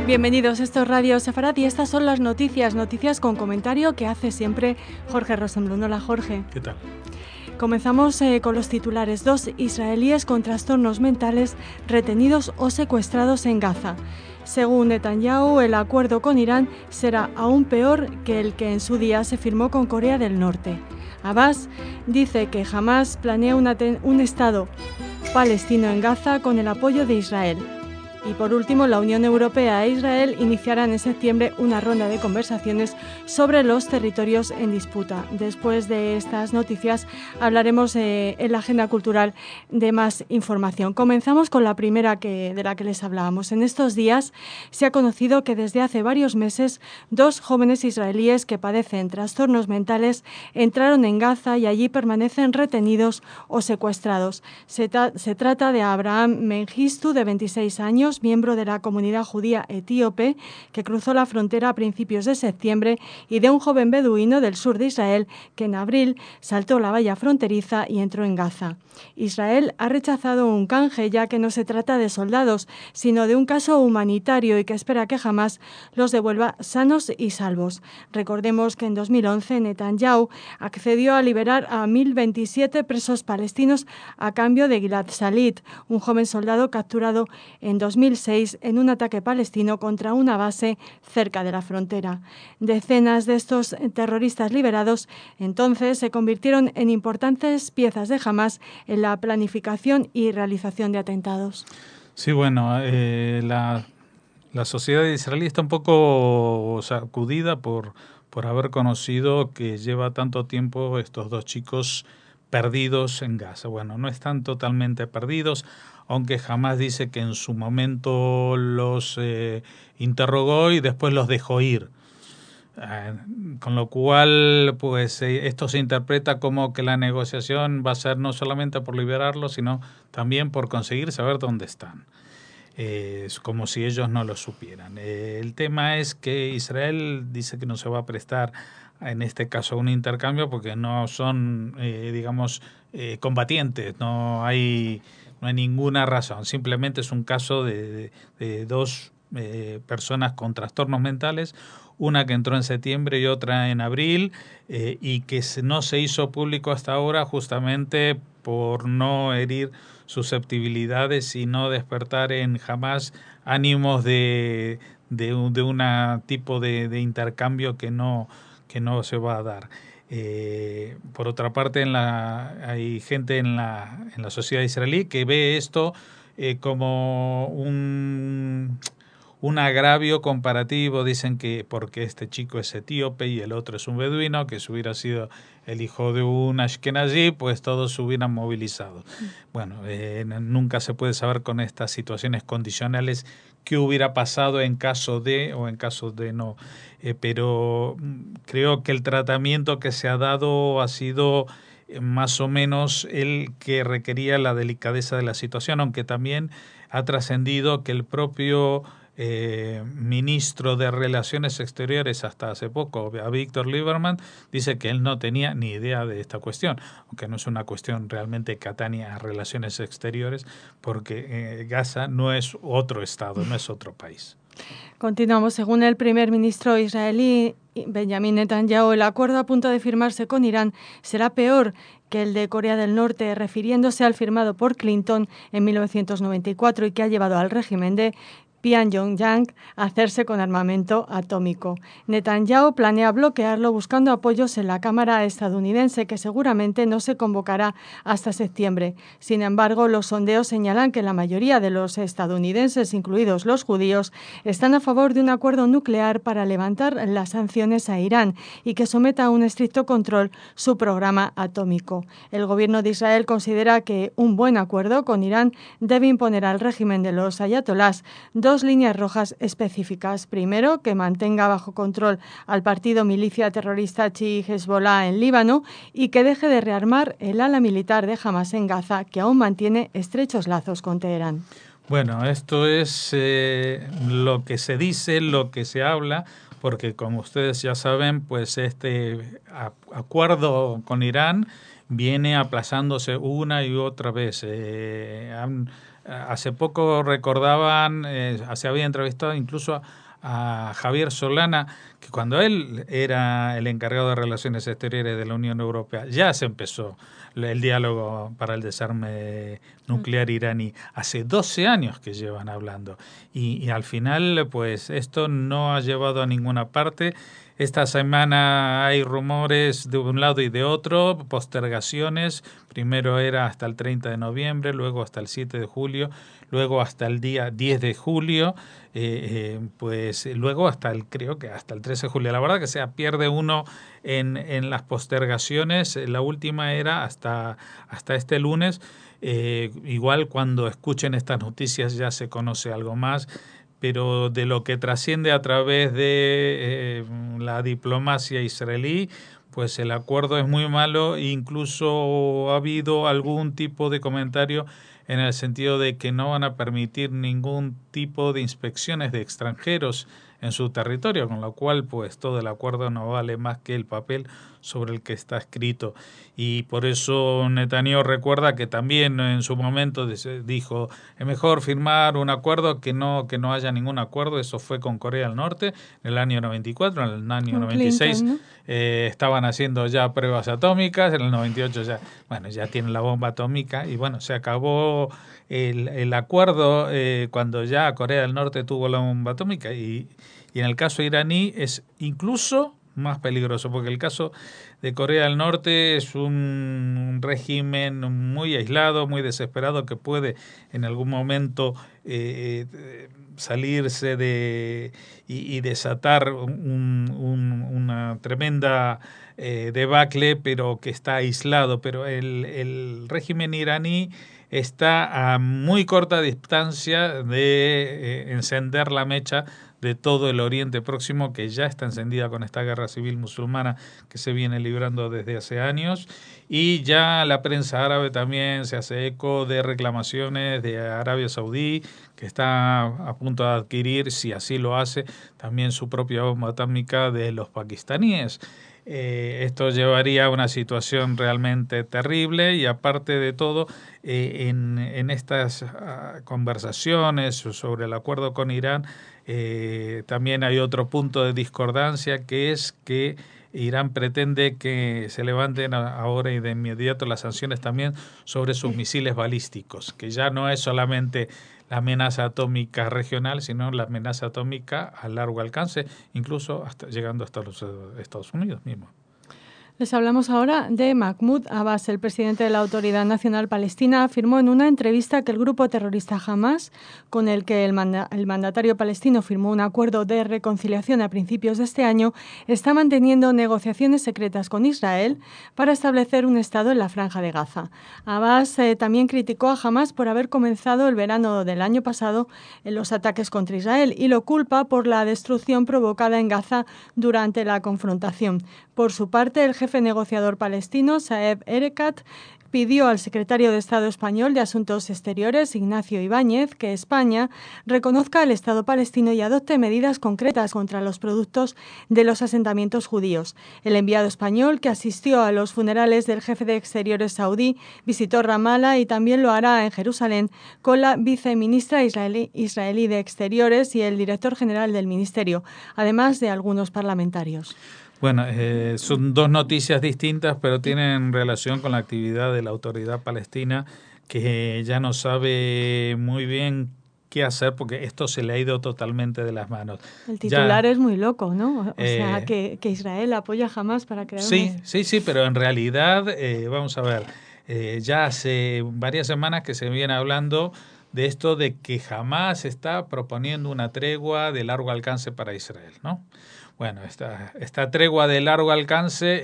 Bienvenidos, esto es Radio Sefarat y estas son las noticias con comentario que hace siempre Jorge Rosenblum. Hola, Jorge. ¿Qué tal? Comenzamos con los titulares. 2 israelíes con trastornos mentales retenidos o secuestrados en Gaza. Según Netanyahu, el acuerdo con Irán será aún peor que el que en su día se firmó con Corea del Norte. Abbas dice que Hamás planea un Estado palestino en Gaza con el apoyo de Israel. Y por último, la Unión Europea e Israel iniciarán en septiembre una ronda de conversaciones sobre los territorios en disputa. Después de estas noticias hablaremos en la agenda cultural de más información. Comenzamos con la primera de la que les hablábamos. En estos días se ha conocido que desde hace varios meses 2 jóvenes israelíes que padecen trastornos mentales entraron en Gaza y allí permanecen retenidos o secuestrados. Se trata de Abraham Mengistu, de 26 años, miembro de la comunidad judía etíope, que cruzó la frontera a principios de septiembre, y de un joven beduino del sur de Israel que en abril saltó la valla fronteriza y entró en Gaza. Israel ha rechazado un canje, ya que no se trata de soldados, sino de un caso humanitario y que espera que jamás los devuelva sanos y salvos. Recordemos que en 2011 Netanyahu accedió a liberar a 1.027 presos palestinos a cambio de Gilad Shalit, un joven soldado capturado en 2006 en un ataque palestino contra una base cerca de la frontera. Decenas de estos terroristas liberados entonces se convirtieron en importantes piezas de Hamás en la planificación y realización de atentados. Sí, bueno, la sociedad israelí está un poco sacudida por haber conocido que lleva tanto tiempo estos 2 chicos perdidos en Gaza. Bueno, no están totalmente perdidos, aunque Hamás dice que en su momento los interrogó y después los dejó ir. Con lo cual, pues esto se interpreta como que la negociación va a ser no solamente por liberarlos, sino también por conseguir saber dónde están. Es como si ellos no lo supieran. El tema es que Israel dice que no se va a prestar, en este caso, a un intercambio porque no son, combatientes, no hay ninguna razón. Simplemente es un caso de 2 personas con trastornos mentales, una que entró en septiembre y otra en abril, y que no se hizo público hasta ahora justamente por no herir susceptibilidades y no despertar en Hamás ánimos de un tipo de intercambio que no se va a dar. Por otra parte, hay gente en la sociedad israelí que ve esto como un agravio comparativo. Dicen que porque este chico es etíope y el otro es un beduino, que si hubiera sido el hijo de un ashkenazí, pues todos se hubieran movilizado. Bueno, nunca se puede saber con estas situaciones condicionales qué hubiera pasado en caso de o en caso de no. Pero creo que el tratamiento que se ha dado ha sido más o menos el que requería la delicadeza de la situación, aunque también ha trascendido que el propio ministro de Relaciones Exteriores hasta hace poco, a Víctor Lieberman, dice que él no tenía ni idea de esta cuestión, aunque no es una cuestión realmente que atañe a relaciones exteriores, porque Gaza no es otro estado, no es otro país. Continuamos. Según el primer ministro israelí Benjamin Netanyahu, el acuerdo a punto de firmarse con Irán será peor que el de Corea del Norte, refiriéndose al firmado por Clinton en 1994 y que ha llevado al régimen de Pyongyang a hacerse con armamento atómico. Netanyahu planea bloquearlo buscando apoyos en la Cámara estadounidense, que seguramente no se convocará hasta septiembre. Sin embargo, los sondeos señalan que la mayoría de los estadounidenses, incluidos los judíos, están a favor de un acuerdo nuclear para levantar las sanciones a Irán y que someta a un estricto control su programa atómico. El gobierno de Israel considera que un buen acuerdo con Irán debe imponer al régimen de los ayatolás 2 líneas rojas específicas. Primero, que mantenga bajo control al partido milicia terrorista chií Hezbollah en Líbano y que deje de rearmar el ala militar de Hamás en Gaza, que aún mantiene estrechos lazos con Teherán. Bueno, esto es lo que se dice, lo que se habla, porque como ustedes ya saben, pues este acuerdo con Irán viene aplazándose una y otra vez. hace poco recordaban, se había entrevistado incluso a Javier Solana, que cuando él era el encargado de Relaciones Exteriores de la Unión Europea, ya se empezó el diálogo para el desarme nuclear iraní. Hace 12 años que llevan hablando. Y al final, pues esto no ha llevado a ninguna parte. Esta semana hay rumores de un lado y de otro, postergaciones. Primero era hasta el 30 de noviembre, luego hasta el 7 de julio, luego hasta el día 10 de julio, pues luego creo que hasta el 13 de julio. La verdad que se pierde uno en las postergaciones. La última era hasta este lunes. Igual cuando escuchen estas noticias ya se conoce algo más, pero de lo que trasciende a través de la diplomacia israelí, pues el acuerdo es muy malo. Incluso ha habido algún tipo de comentario en el sentido de que no van a permitir ningún tipo de inspecciones de extranjeros en su territorio, con lo cual pues todo el acuerdo no vale más que el papel sobre el que está escrito. Y por eso Netanyahu recuerda que también en su momento dijo, es mejor firmar un acuerdo que no haya ningún acuerdo. Eso fue con Corea del Norte en el año 94, en el año 96 Clinton, ¿no? Estaban haciendo ya pruebas atómicas, en el 98 ya tienen la bomba atómica y bueno, se acabó el acuerdo cuando ya Corea del Norte tuvo la bomba atómica y en el caso iraní es incluso más peligroso, porque el caso de Corea del Norte es un régimen muy aislado, muy desesperado, que puede en algún momento salirse y desatar una tremenda debacle, pero que está aislado. Pero el régimen iraní está a muy corta distancia de encender la mecha de todo el Oriente Próximo, que ya está encendida con esta guerra civil musulmana que se viene librando desde hace años, y ya la prensa árabe también se hace eco de reclamaciones de Arabia Saudí, que está a punto de adquirir, si así lo hace, también su propia bomba atómica de los pakistaníes. Esto llevaría a una situación realmente terrible y aparte de todo, en estas conversaciones sobre el acuerdo con Irán, también hay otro punto de discordancia, que es que Irán pretende que se levanten ahora y de inmediato las sanciones también sobre sus misiles balísticos, que ya no es solamente la amenaza atómica regional, sino la amenaza atómica a largo alcance, incluso llegando hasta los Estados Unidos mismos. Les hablamos ahora de Mahmoud Abbas. El presidente de la Autoridad Nacional Palestina afirmó en una entrevista que el grupo terrorista Hamas, con el que el mandatario palestino firmó un acuerdo de reconciliación a principios de este año, está manteniendo negociaciones secretas con Israel para establecer un Estado en la Franja de Gaza. Abbas también criticó a Hamas por haber comenzado el verano del año pasado en los ataques contra Israel y lo culpa por la destrucción provocada en Gaza durante la confrontación. Por su parte, el jefe negociador palestino, Saeb Erekat, pidió al secretario de Estado español de Asuntos Exteriores, Ignacio Ibáñez, que España reconozca el Estado palestino y adopte medidas concretas contra los productos de los asentamientos judíos. El enviado español, que asistió a los funerales del jefe de Exteriores saudí, visitó Ramallah y también lo hará en Jerusalén con la viceministra israelí de Exteriores y el director general del ministerio, además de algunos parlamentarios. Bueno, son dos noticias distintas, pero tienen relación con la actividad de la autoridad palestina, que ya no sabe muy bien qué hacer porque esto se le ha ido totalmente de las manos. El titular es muy loco, ¿no? O sea, que Israel apoya a Hamas para crear Sí, pero en realidad, vamos a ver, ya hace varias semanas que se viene hablando de esto de que Hamas está proponiendo una tregua de largo alcance para Israel, ¿no? Bueno, esta tregua de largo alcance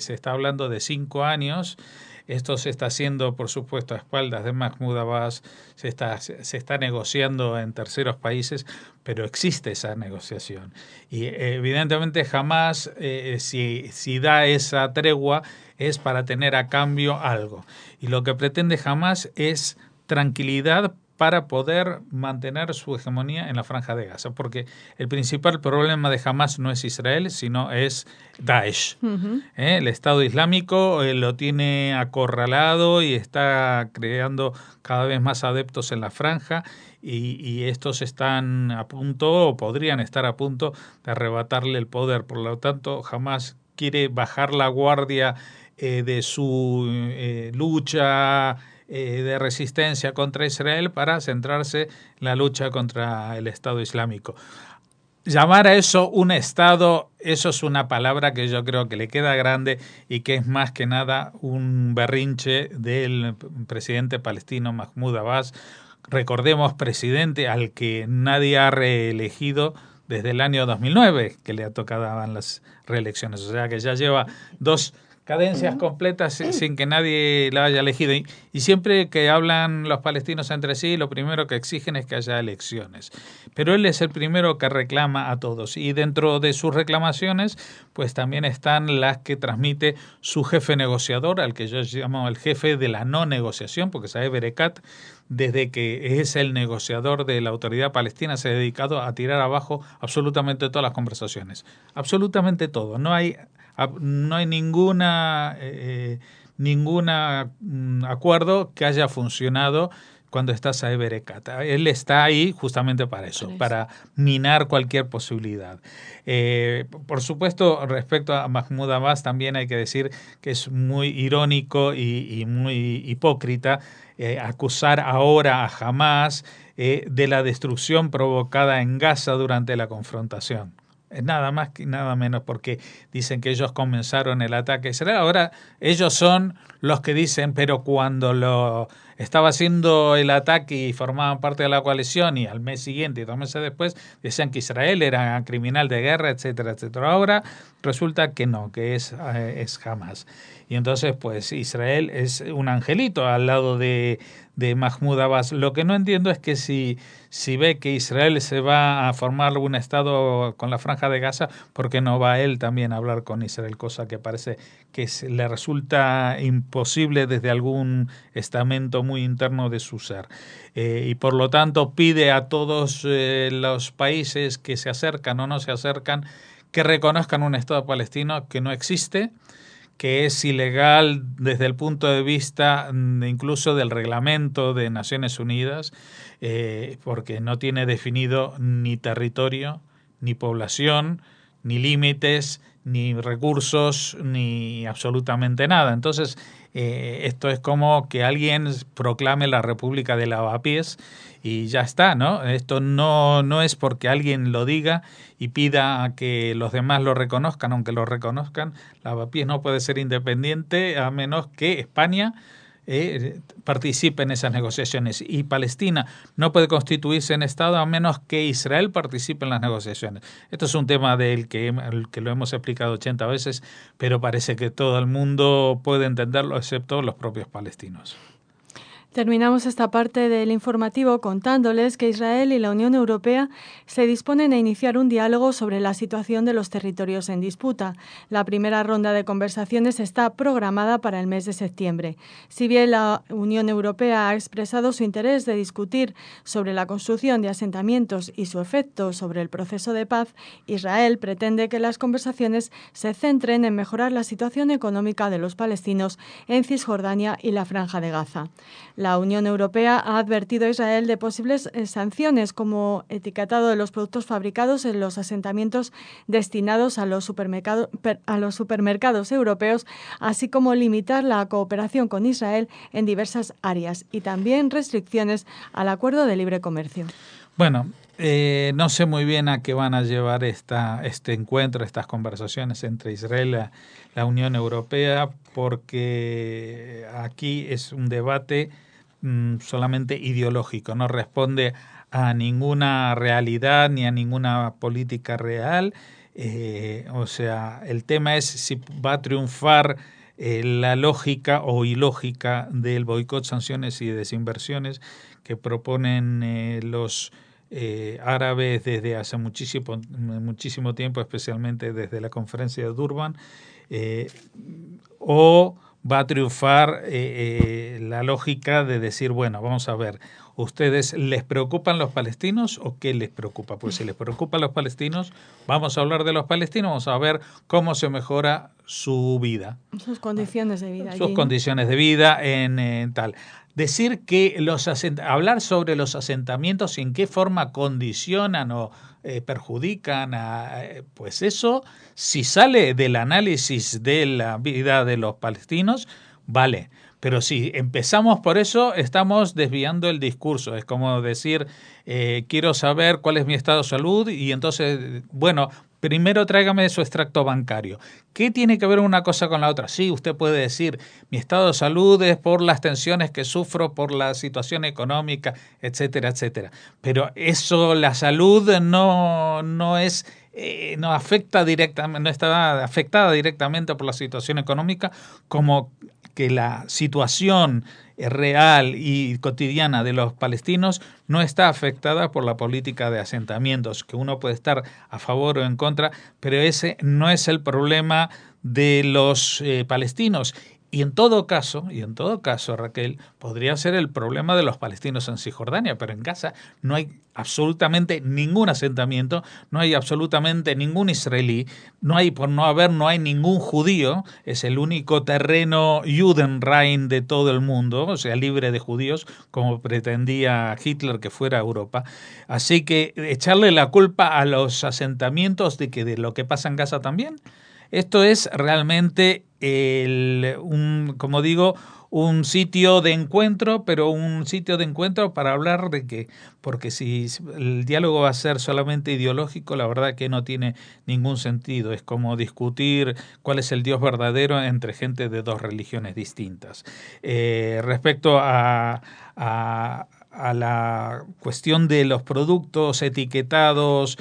se está hablando de 5 años. Esto se está haciendo, por supuesto, a espaldas de Mahmoud Abbas. Se está negociando en terceros países, pero existe esa negociación. Y evidentemente jamás, si da esa tregua, es para tener a cambio algo. Y lo que pretende Hamas es tranquilidad para poder mantener su hegemonía en la Franja de Gaza, porque el principal problema de Hamas no es Israel, sino es Daesh. El Estado Islámico lo tiene acorralado y está creando cada vez más adeptos en la franja, y estos están a punto, o podrían estar a punto, de arrebatarle el poder. Por lo tanto, Hamas quiere bajar la guardia de su lucha de resistencia contra Israel para centrarse en la lucha contra el Estado Islámico. Llamar a eso un Estado, eso es una palabra que yo creo que le queda grande y que es más que nada un berrinche del presidente palestino Mahmoud Abbas. Recordemos, presidente al que nadie ha reelegido desde el año 2009, que le tocaban las reelecciones. O sea que ya lleva 2 cadencias completas sin que nadie la haya elegido. Y siempre que hablan los palestinos entre sí, lo primero que exigen es que haya elecciones. Pero él es el primero que reclama a todos. Y dentro de sus reclamaciones, pues también están las que transmite su jefe negociador, al que yo llamo el jefe de la no negociación, porque Saeb Erekat, desde que es el negociador de la autoridad palestina, se ha dedicado a tirar abajo absolutamente todas las conversaciones. Absolutamente todo. No hay ningún acuerdo que haya funcionado cuando está Saeb Erekat. Él está ahí justamente para eso, para minar cualquier posibilidad. Por supuesto, respecto a Mahmoud Abbas, también hay que decir que es muy irónico y muy hipócrita acusar ahora a Hamas de la destrucción provocada en Gaza durante la confrontación. Nada más que nada menos, porque dicen que ellos comenzaron el ataque a Israel. Ahora ellos son los que dicen, pero cuando lo estaba haciendo el ataque y formaban parte de la coalición, y al mes siguiente y 2 meses después decían que Israel era criminal de guerra, etcétera, etcétera. Ahora resulta que no, que es Hamas. Y entonces pues Israel es un angelito al lado de Mahmoud Abbas. Lo que no entiendo es que si ve que Israel se va a formar un Estado con la Franja de Gaza, ¿por qué no va él también a hablar con Israel? Cosa que parece que le resulta imposible desde algún estamento muy interno de su ser. Y por lo tanto pide a todos los países que se acercan o no se acercan que reconozcan un Estado palestino que no existe, que es ilegal desde el punto de vista incluso del reglamento de Naciones Unidas, porque no tiene definido ni territorio, ni población, ni límites, ni recursos, ni absolutamente nada. Entonces, esto es como que alguien proclame la República de Lavapiés y ya está, ¿no? Esto no es porque alguien lo diga y pida a que los demás lo reconozcan, aunque lo reconozcan. Lavapiés no puede ser independiente a menos que España participe en esas negociaciones, y Palestina no puede constituirse en Estado a menos que Israel participe en las negociaciones. Esto es un tema del que lo hemos explicado 80 veces, pero parece que todo el mundo puede entenderlo excepto los propios palestinos. Terminamos esta parte del informativo contándoles que Israel y la Unión Europea se disponen a iniciar un diálogo sobre la situación de los territorios en disputa. La primera ronda de conversaciones está programada para el mes de septiembre. Si bien la Unión Europea ha expresado su interés de discutir sobre la construcción de asentamientos y su efecto sobre el proceso de paz, Israel pretende que las conversaciones se centren en mejorar la situación económica de los palestinos en Cisjordania y la Franja de Gaza. La Unión Europea ha advertido a Israel de posibles sanciones, como etiquetado de los productos fabricados en los asentamientos destinados a los supermercados europeos, así como limitar la cooperación con Israel en diversas áreas, y también restricciones al acuerdo de libre comercio. Bueno, no sé muy bien a qué van a llevar este encuentro, estas conversaciones entre Israel y la Unión Europea, porque aquí es un debate solamente ideológico, no responde a ninguna realidad ni a ninguna política real. O sea, el tema es si va a triunfar la lógica o ilógica del boicot, sanciones y desinversiones que proponen los árabes desde hace muchísimo tiempo, especialmente desde la conferencia de Durban, o va a triunfar la lógica de decir, bueno, vamos a ver, ¿ustedes les preocupan los palestinos o qué les preocupa? Pues si les preocupan los palestinos, vamos a hablar de los palestinos, vamos a ver cómo se mejora su vida. Sus condiciones de vida. Sus allí, ¿no? condiciones de vida en tal. Decir que hablar sobre los asentamientos y en qué forma condicionan o perjudican pues eso, si sale del análisis de la vida de los palestinos, vale. Pero si empezamos por eso, estamos desviando el discurso. Es como decir, quiero saber cuál es mi estado de salud y entonces, bueno, primero tráigame su extracto bancario. ¿Qué tiene que ver una cosa con la otra? Sí, usted puede decir, mi estado de salud es por las tensiones que sufro, por la situación económica, etcétera, etcétera. Pero eso, la salud no es... no afecta directamente, no está afectada directamente por la situación económica, como que la situación real y cotidiana de los palestinos no está afectada por la política de asentamientos, que uno puede estar a favor o en contra, pero ese no es el problema de los palestinos. Y en todo caso, Raquel, podría ser el problema de los palestinos en Cisjordania, pero en Gaza no hay absolutamente ningún asentamiento, no hay absolutamente ningún israelí, no hay ningún judío, es el único terreno Judenrein de todo el mundo, o sea, libre de judíos, como pretendía Hitler que fuera Europa. Así que echarle la culpa a los asentamientos de lo que pasa en Gaza también. Esto es realmente como digo, un sitio de encuentro, pero un sitio de encuentro para hablar de qué. Porque si el diálogo va a ser solamente ideológico, la verdad que no tiene ningún sentido. Es como discutir cuál es el Dios verdadero entre gente de dos religiones distintas. Respecto a la cuestión de los productos etiquetados,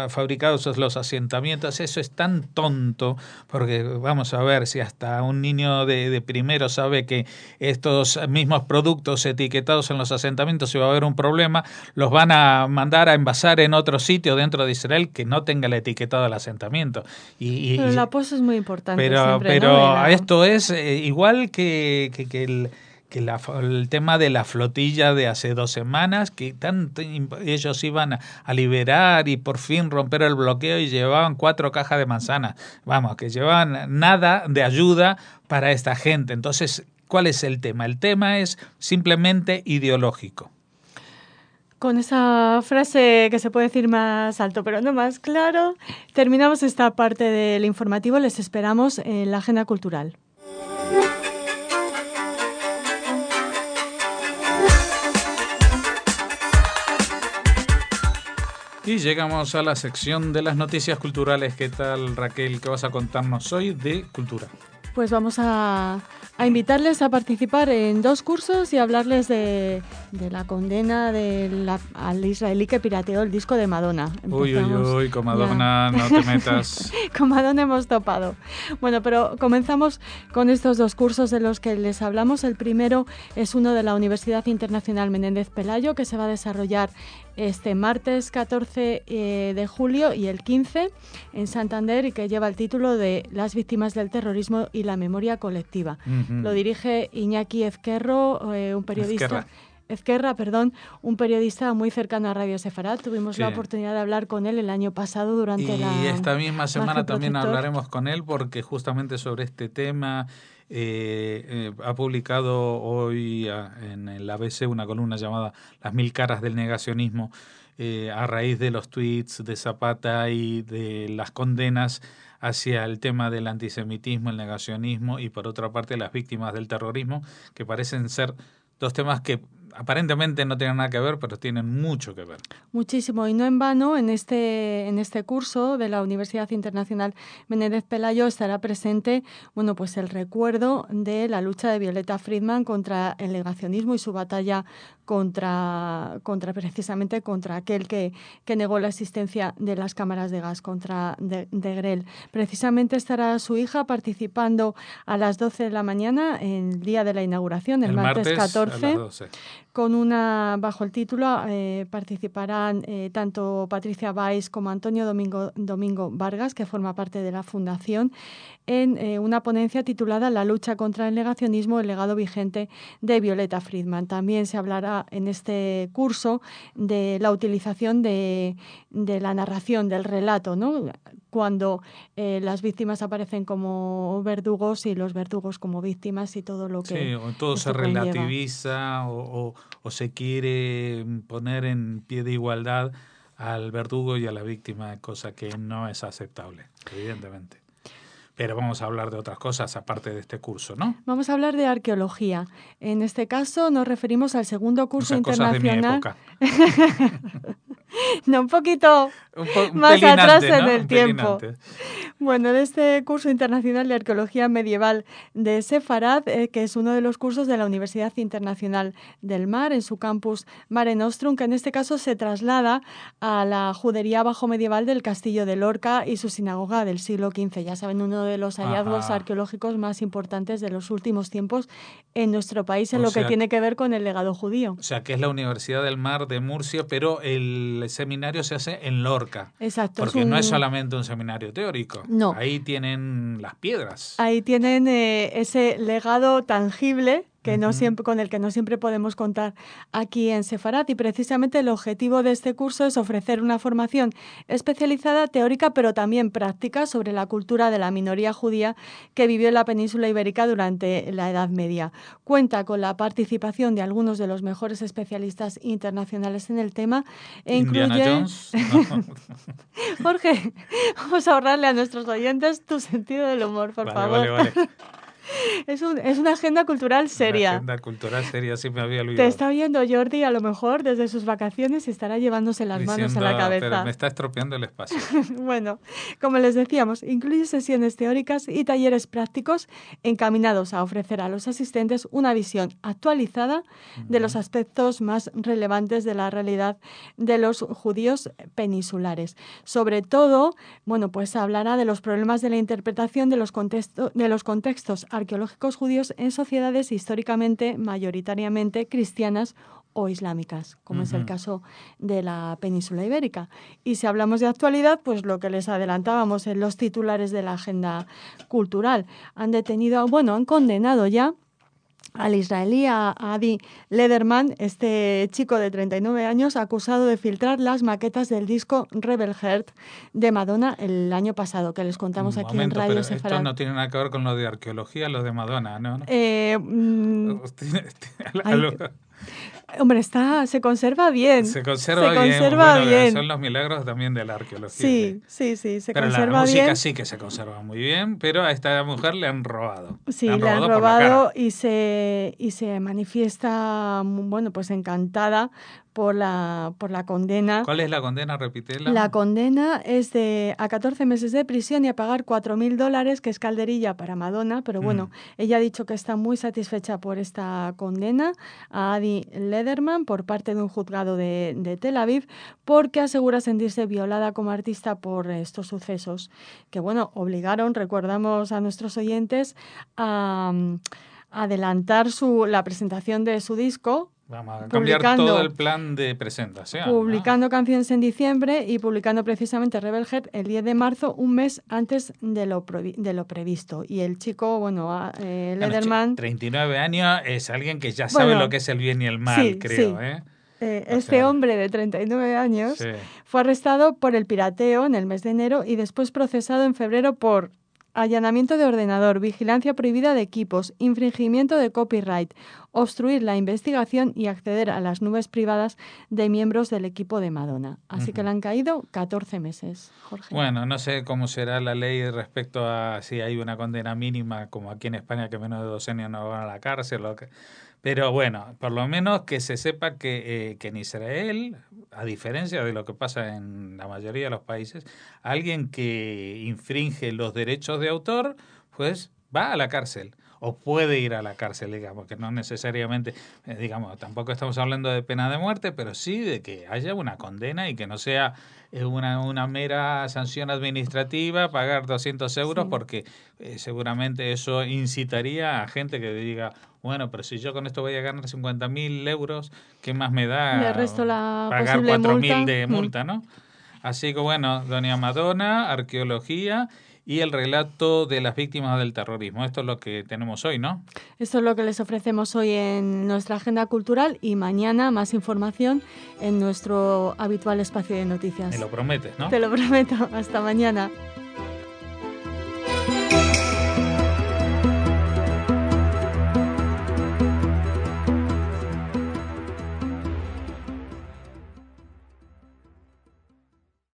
fabricados en los asentamientos, eso es tan tonto, porque vamos a ver si hasta un niño de primero sabe que estos mismos productos etiquetados en los asentamientos, si va a haber un problema, los van a mandar a envasar en otro sitio dentro de Israel que no tenga el etiquetado del asentamiento. Pero la pos es muy importante. Pero, siempre, pero ¿no? esto es igual que el tema de la flotilla de hace 2 semanas, que ellos iban a liberar y por fin romper el bloqueo y llevaban 4 cajas de manzanas. Vamos, que llevaban nada de ayuda para esta gente. Entonces, ¿cuál es el tema? El tema es simplemente ideológico. Con esa frase que se puede decir más alto, pero no más claro, terminamos esta parte del informativo. Les esperamos en la agenda cultural. Y llegamos a la sección de las noticias culturales. ¿Qué tal, Raquel? ¿Qué vas a contarnos hoy de cultura? Pues vamos a invitarles a participar en 2 cursos y hablarles de la condena al israelí que pirateó el disco de Madonna. Uy, con Madonna no te metas. Con Madonna hemos topado. Bueno, pero comenzamos con estos 2 cursos de los que les hablamos. El primero es uno de la Universidad Internacional Menéndez Pelayo, que se va a desarrollar este martes 14 de julio y el 15 en Santander, y que lleva el título de Las víctimas del terrorismo y la memoria colectiva. Lo dirige Iñaki Ezquerra, un periodista muy cercano a Radio Sefarat. Tuvimos la oportunidad de hablar con él el año pasado durante y esta misma semana también hablaremos con él, porque justamente sobre este tema ha publicado hoy en el ABC una columna llamada Las 1000 caras del negacionismo, a raíz de los tweets de Zapata y de las condenas hacia el tema del antisemitismo, el negacionismo y por otra parte las víctimas del terrorismo, que parecen ser 2 temas que aparentemente no tienen nada que ver, pero tienen mucho que ver. Muchísimo, y no en vano, en este curso de la Universidad Internacional Menéndez Pelayo estará presente, pues el recuerdo de la lucha de Violeta Friedman contra el negacionismo y su batalla precisamente contra aquel que negó la existencia de las cámaras de gas, contra de Grell. Precisamente estará su hija participando a las 12 de la mañana, el día de la inauguración, el martes 14. A las 12. Bajo el título participarán tanto Patricia Valls como Antonio Domingo Vargas, que forma parte de la fundación, en una ponencia titulada La lucha contra el negacionismo, el legado vigente de Violeta Friedman. También se hablará en este curso de la utilización de la narración, del relato, ¿no? Cuando las víctimas aparecen como verdugos y los verdugos como víctimas y todo lo que... Sí, o todo se relativiza o se quiere poner en pie de igualdad al verdugo y a la víctima, cosa que no es aceptable, evidentemente. Pero vamos a hablar de otras cosas aparte de este curso, ¿no? Vamos a hablar de arqueología. En este caso nos referimos al segundo curso internacional. Cosas de mi época. No, un poquito más atrás en el tiempo. Bueno, de este curso internacional de arqueología medieval de Sefarad, que es uno de los cursos de la Universidad Internacional del Mar, en su campus Mare Nostrum, que en este caso se traslada a la judería bajo medieval del Castillo de Lorca y su sinagoga del siglo XV. Ya saben, uno de los hallazgos arqueológicos más importantes de los últimos tiempos en nuestro país en lo que tiene que ver con el legado judío. O sea, que es la Universidad del Mar de Murcia, pero el seminario se hace en Lorca. Exacto. Porque no es solamente un seminario teórico. No. Ahí tienen las piedras. Ahí tienen ese legado tangible que no siempre, con el que no siempre podemos contar aquí en Sefarad, y precisamente el objetivo de este curso es ofrecer una formación especializada, teórica, pero también práctica sobre la cultura de la minoría judía que vivió en la península ibérica durante la Edad Media. Cuenta con la participación de algunos de los mejores especialistas internacionales en el tema e Indiana incluye... Jones. No. Jorge, vamos a ahorrarle a nuestros oyentes tu sentido del humor, por favor. Vale. Es una agenda cultural seria. Una agenda cultural seria, sí me había olvidado. Te está viendo Jordi a lo mejor desde sus vacaciones y estará llevándose las manos a la cabeza. Pero me está estropeando el espacio. Bueno, como les decíamos, incluye sesiones teóricas y talleres prácticos encaminados a ofrecer a los asistentes una visión actualizada de los aspectos más relevantes de la realidad de los judíos peninsulares. Sobre todo, bueno, pues hablará de los problemas de la interpretación de los contextos arqueológicos judíos en sociedades históricamente, mayoritariamente cristianas o islámicas, como es el caso de la península ibérica. Y si hablamos de actualidad, pues lo que les adelantábamos en los titulares de la agenda cultural. Han condenado ya al israelí, a Adi Lederman, este chico de 39 años, acusado de filtrar las maquetas del disco Rebel Heart de Madonna el año pasado, que les contamos aquí en Radio Sefarad. Esto no tiene nada que ver con lo de arqueología, lo de Madonna, ¿no? Hombre, se conserva bien. Se conserva bien. Son los milagros también de la arqueología. Sí, se pero conserva bien. La música sí que se conserva muy bien, pero a esta mujer le han robado. Sí, le han robado y se manifiesta, bueno, pues encantada por la condena. ¿Cuál es la condena? Repítela. La condena es a 14 meses de prisión y a pagar $4.000, que es calderilla para Madonna, pero bueno, ella ha dicho que está muy satisfecha por esta condena a Adi Lederman por parte de un juzgado de Tel Aviv, porque asegura sentirse violada como artista por estos sucesos que, bueno, obligaron, recordamos a nuestros oyentes, a adelantar la presentación de su disco. Vamos a cambiar todo el plan de presentación. Publicando canciones en diciembre y publicando precisamente Rebel Heart el 10 de marzo, un mes antes de lo previsto. Y el chico, Lederman... 39 años es alguien que ya sabe lo que es el bien y el mal, creo. Sí. Hombre de 39 años fue arrestado por el pirateo en el mes de enero y después procesado en febrero por allanamiento de ordenador, vigilancia prohibida de equipos, infringimiento de copyright, obstruir la investigación y acceder a las nubes privadas de miembros del equipo de Madonna. Así que le han caído 14 meses, Jorge. Bueno, no sé cómo será la ley respecto a si hay una condena mínima, como aquí en España, que menos de 2 años no van a la cárcel. Pero bueno, por lo menos que se sepa que en Israel, a diferencia de lo que pasa en la mayoría de los países, alguien que infringe los derechos de autor, pues va a la cárcel. o puede ir a la cárcel, digamos, que no necesariamente, digamos, tampoco estamos hablando de pena de muerte, pero sí de que haya una condena y que no sea una mera sanción administrativa, pagar 200 euros, Sí. porque seguramente eso incitaría a gente que diga, bueno, pero si yo con esto voy a ganar 50.000 euros, ¿qué más me Le da resto la pagar posible 4.000 multa. de multa, ¿no? Así que bueno, doña Madonna, arqueología y el relato de las víctimas del terrorismo. Esto es lo que tenemos hoy, ¿no? Esto es lo que les ofrecemos hoy en nuestra agenda cultural y mañana más información en nuestro habitual espacio de noticias. Me lo prometes, ¿no? Te lo prometo. Hasta mañana.